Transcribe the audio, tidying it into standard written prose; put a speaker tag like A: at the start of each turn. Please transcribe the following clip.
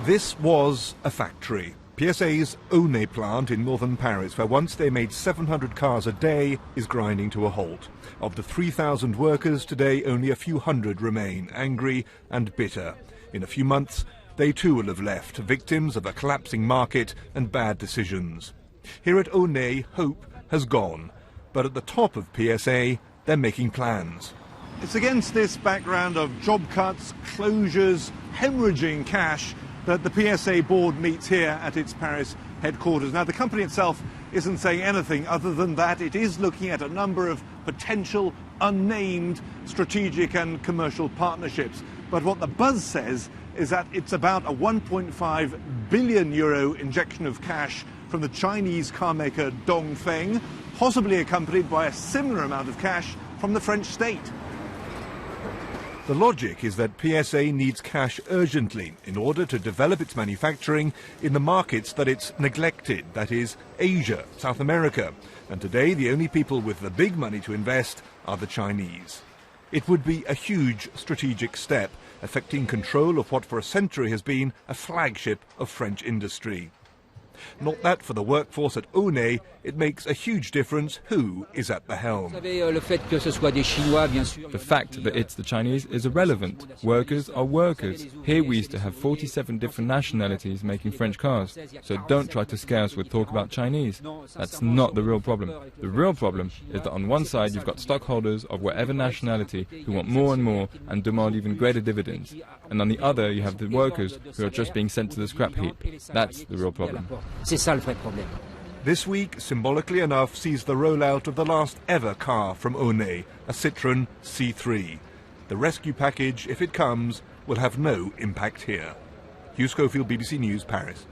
A: This was a factory. PSA's Aulnay plant in northern Paris, where once they made 700 cars a day, is grinding to a halt. Of the 3,000 workers, today only a few hundred remain, angry and bitter. In a few months, they too will have left, victims of a collapsing market and bad decisions. Here at Aulnay, hope has gone. But at the top of PSA, they're making plans. It's against this background of job cuts, closures, hemorrhaging cash that the PSA board meets here at its Paris headquarters. Now, the company itself isn't saying anything other than that it is looking at a number of potential unnamed strategic and commercial partnerships. But what the buzz says is that it's about a 1.5 billion euro injection of cash from the Chinese carmaker Dongfeng, possibly accompanied by a similar amount of cash from the French state. The logic is that PSA needs cash urgently in order to develop its manufacturing in the markets that it's neglected, that is, Asia, South America. And today the only people with the big money to invest are the Chinese. It would be a huge strategic step, affecting control of what for a century has been a flagship of French industry. Not that for the workforce at Aulnay, it makes a huge difference who is at the helm.
B: The fact that it's the Chinese is irrelevant. Workers are workers. Here we used to have 47 different nationalities making French cars. So don't try to scare us with talk about Chinese. That's not the real problem. The real problem is that on one side you've got stockholders of whatever nationality who want more and more and demand even greater dividends. And on the other you have the workers who are just being sent to the scrap heap. That's the real problem.
A: This week, symbolically enough, sees the rollout of the last ever car from Aulnay, a Citroen C3. The rescue package, if it comes, will have no impact here. Hugh Schofield, BBC News, Paris.